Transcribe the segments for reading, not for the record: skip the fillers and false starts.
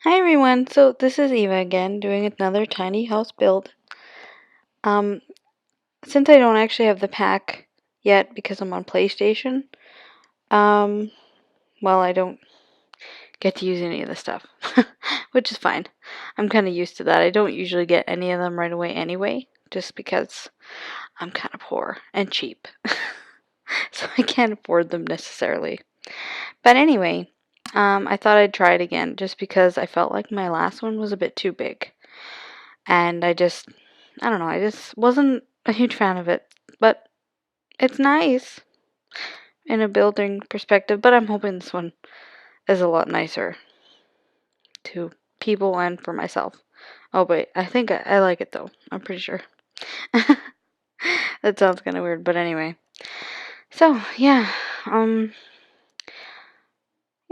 Hi everyone, so this is Eva again doing another tiny house build. Um, since I don't actually have the pack yet because I'm on PlayStation, um, well, I don't get to use any of the stuff, which is fine. I'm kind of used to that. I don't usually get any of them right away anyway, just because I'm kind of poor and cheap, so I can't afford them necessarily. But anyway, I thought I'd try it again just because I felt like my last one was a bit too big. And I don't know, I just wasn't a huge fan of it. But it's nice in a building perspective, but I'm hoping this one is a lot nicer to people and for myself. Oh, wait, I think I like it though. I'm pretty sure. That sounds kind of weird, but anyway. So, yeah,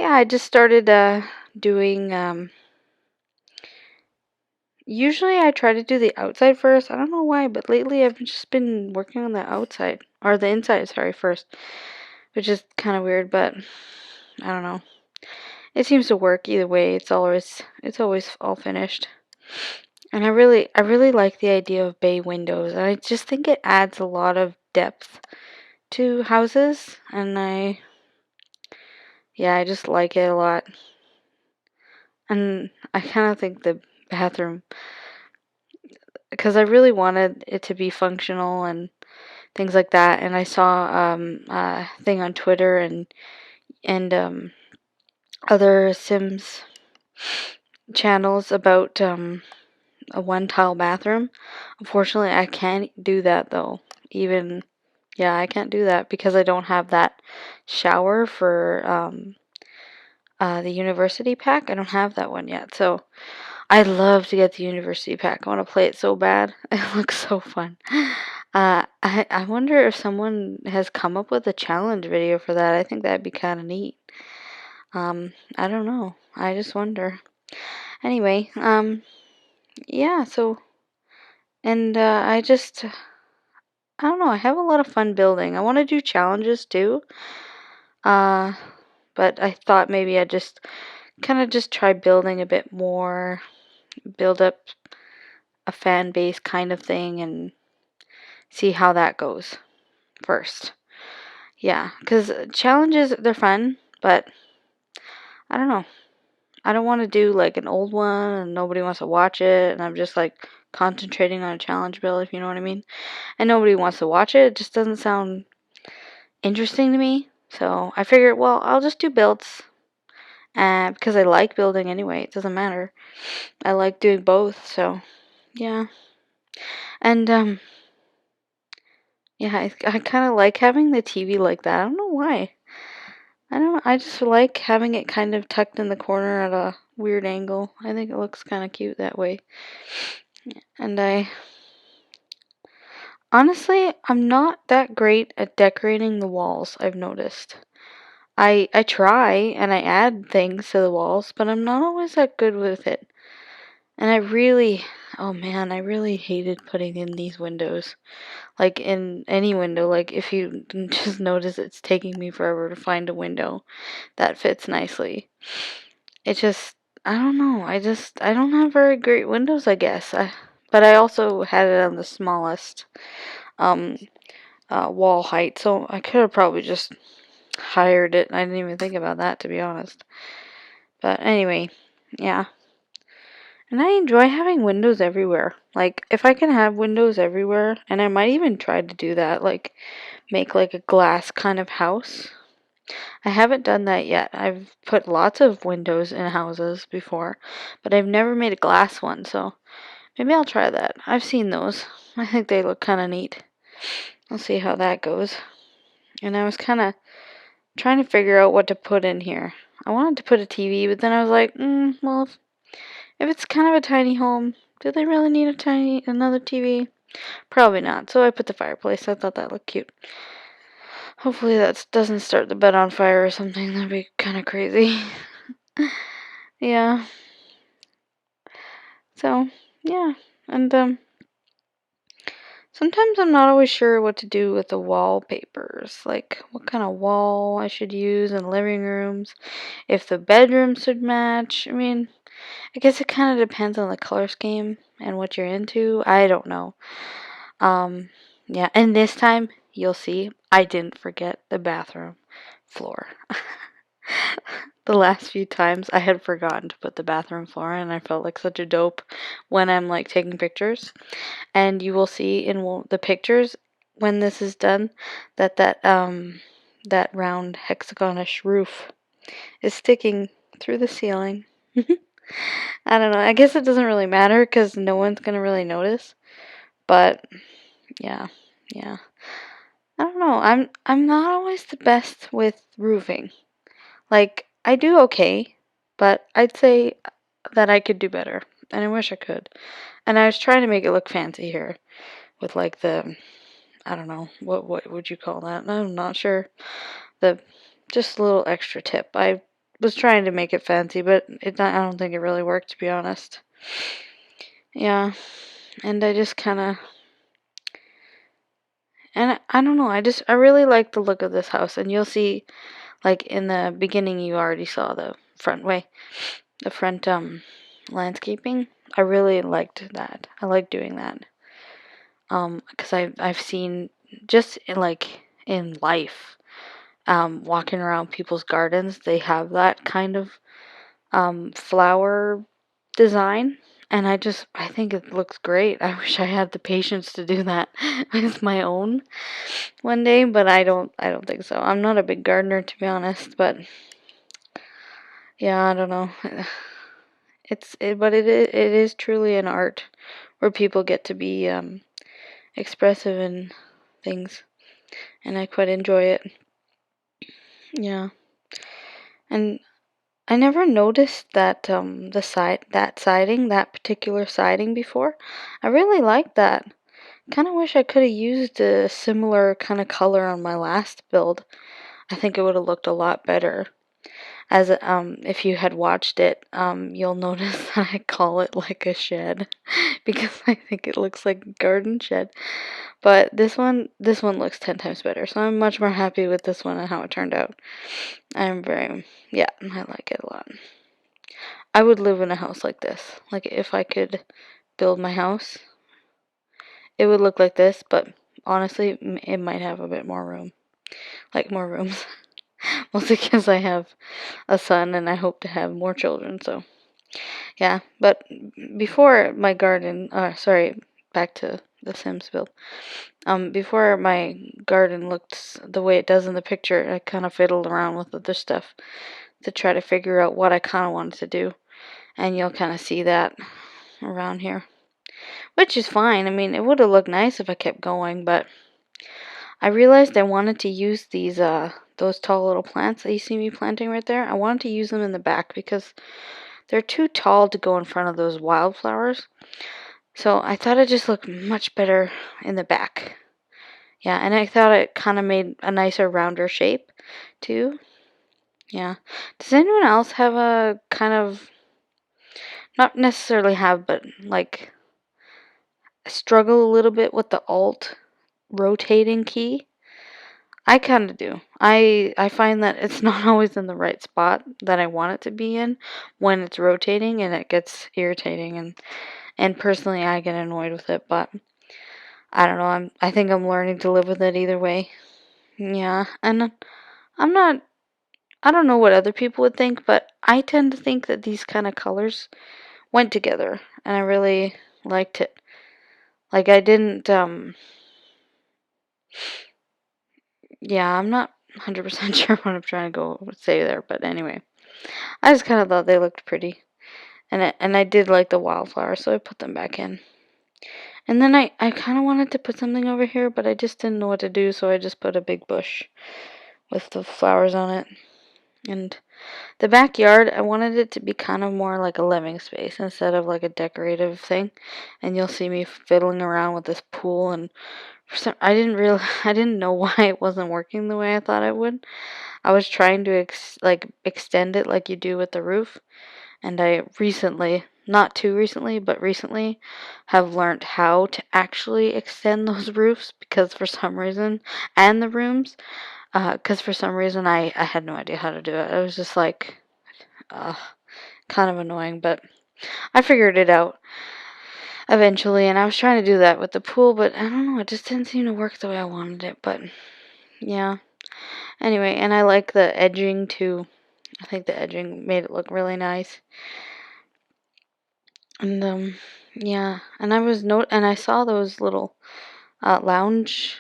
I just started doing usually I try to do the outside first. I don't know why, but lately I've just been working on the outside or the inside, sorry, first, which is kind of weird, but I don't know. It seems to work either way. It's always all finished. And I really like the idea of bay windows. And I just think it adds a lot of depth to houses, and I just like it a lot. And I kind of think the bathroom, because I really wanted it to be functional and things like that. And I saw a thing on Twitter and other Sims channels about a one tile bathroom. Unfortunately, I can't do that though. I can't do that because I don't have that shower for the university pack. I don't have that one yet. So I'd love to get the university pack. I want to play it so bad. It looks so fun. I wonder if someone has come up with a challenge video for that. I think that'd be kind of neat. I don't know. I just wonder. Anyway, yeah, so, and I don't know, I have a lot of fun building. I want to do challenges too. Uh, but I thought maybe I'd just kind of just try building a bit more, build up a fan base kind of thing and see how that goes first. Yeah, because challenges, they're fun, but I don't know. I don't want to do like an old one and nobody wants to watch it and I'm just like concentrating on a challenge build, if you know what I mean. And nobody wants to watch it. It just doesn't sound interesting to me. So I figured, well, I'll just do builds. Because I like building anyway, it doesn't matter. I like doing both, so yeah. And yeah, I kind of like having the TV like that. I don't know why. I just like having it kind of tucked in the corner at a weird angle. I think it looks kind of cute that way. And honestly, I'm not that great at decorating the walls, I've noticed. I try and I add things to the walls, but I'm not always that good with it. And oh man, I really hated putting in these windows. Like in any window, like if you just notice it's taking me forever to find a window that fits nicely. It just, I don't know. I don't have very great windows, I guess. But I also had it on the smallest um wall height, so I could have probably just hired it. I didn't even think about that, to be honest. But anyway, yeah. And I enjoy having windows everywhere. Like, if I can have windows everywhere, and I might even try to do that, like, make like a glass kind of house. I haven't done that yet. I've put lots of windows in houses before, but I've never made a glass one, so maybe I'll try that. I've seen those. I think they look kind of neat. I'll see how that goes. And I was kind of trying to figure out what to put in here. I wanted to put a TV, but then I was like, well, if it's kind of a tiny home, do they really need another TV? Probably not. So I put the fireplace. I thought that looked cute. Hopefully that doesn't start the bed on fire or something. That'd be kind of crazy. Yeah. So, yeah. And sometimes I'm not always sure what to do with the wallpapers. Like what kind of wall I should use in living rooms, if the bedrooms should match. I mean, I guess it kind of depends on the color scheme and what you're into. I don't know. Um, yeah, and this time you'll see I didn't forget the bathroom floor. The last few times I had forgotten to put the bathroom floor in, and I felt like such a dope when I'm like taking pictures. And you will see in the pictures when this is done that that round hexagonish roof is sticking through the ceiling. I don't know. I guess it doesn't really matter because no one's gonna really notice. But yeah, yeah. I don't know. I'm not always the best with roofing. Like I do okay, but I'd say that I could do better, and I wish I could. And I was trying to make it look fancy here with like the I don't know what would you call that? I'm not sure. The just a little extra tip. I was trying to make it fancy, but I don't think it really worked to be honest. Yeah, and I just kind of and I don't know. I really like the look of this house, and you'll see like in the beginning you already saw the front landscaping. I really liked that. I like doing that. Because I've seen just in life, walking around people's gardens, they have that kind of flower design, and I think it looks great. I wish I had the patience to do that with my own one day, but I don't think so. I'm not a big gardener to be honest, but yeah, I don't know. But it is truly an art where people get to be expressive in things, and I quite enjoy it. Yeah, and I never noticed that that particular siding before. I really like that. Kind of wish I could have used a similar kind of color on my last build. I think it would have looked a lot better. As if you had watched it, you'll notice that I call it like a shed because I think it looks like a garden shed. But this one looks 10 times better. So I'm much more happy with this one and how it turned out. Yeah, I like it a lot. I would live in a house like this. Like if I could build my house, it would look like this, but honestly, it might have a bit more room. Like more rooms. Mostly because I have a son and I hope to have more children, so yeah. But before my garden, sorry, back to the Sims build. Before my garden looked the way it does in the picture, I kind of fiddled around with other stuff to try to figure out what I kind of wanted to do. And you'll kind of see that around here. Which is fine. I mean, it would have looked nice if I kept going, but I realized I wanted to use those tall little plants that you see me planting right there. I wanted to use them in the back because they're too tall to go in front of those wildflowers. So I thought it just looked much better in the back. Yeah, and I thought it kind of made a nicer, rounder shape, too. Yeah. Does anyone else have a kind of, not necessarily have, but like, struggle a little bit with the Alt rotating key? I kind of do. I find that it's not always in the right spot that I want it to be in when it's rotating, and it gets irritating, and personally I get annoyed with it, but I don't know. I think I'm learning to live with it either way. Yeah, and I'm not I don't know what other people would think, but I tend to think that these kind of colors went together, and I really liked it. Like I didn't yeah, I'm not 100% sure what I'm trying to go say there, but anyway. I just kind of thought they looked pretty. And I did like the wildflowers, so I put them back in. And then I kind of wanted to put something over here, but I just didn't know what to do, so I just put a big bush with the flowers on it. And the backyard, I wanted it to be kind of more like a living space instead of like a decorative thing. And you'll see me fiddling around with this pool, and I didn't I didn't know why it wasn't working the way I thought it would. I was trying to extend it like you do with the roof, and I recently, not too recently, but recently, have learned how to actually extend those roofs because for some reason, and the rooms, because for some reason I had no idea how to do it. I was just like, uh, kind of annoying, but I figured it out eventually, and I was trying to do that with the pool, but I don't know, it just didn't seem to work the way I wanted it, but yeah. Anyway, and I like the edging too. I think the edging made it look really nice. And yeah, and I saw those little lounge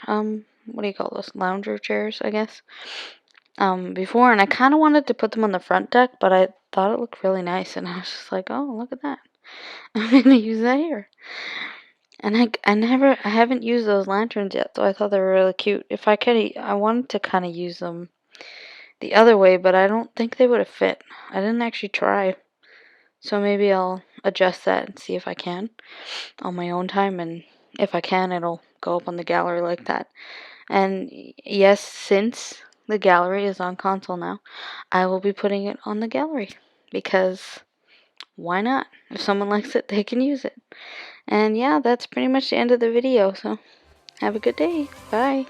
what do you call those? Lounger chairs, I guess. Before, and I kind of wanted to put them on the front deck, but I thought it looked really nice, and I was just like, oh, look at that. I'm gonna use that here. And I haven't used those lanterns yet, so I thought they were really cute. If I could, I wanted to kind of use them the other way, but I don't think they would have fit. I didn't actually try. So maybe I'll adjust that and see if I can on my own time, and if I can, it'll go up on the gallery like that. And yes, since the gallery is on console now, I will be putting it on the gallery, because why not? If someone likes it, they can use it. And yeah, that's pretty much the end of the video, so have a good day. Bye.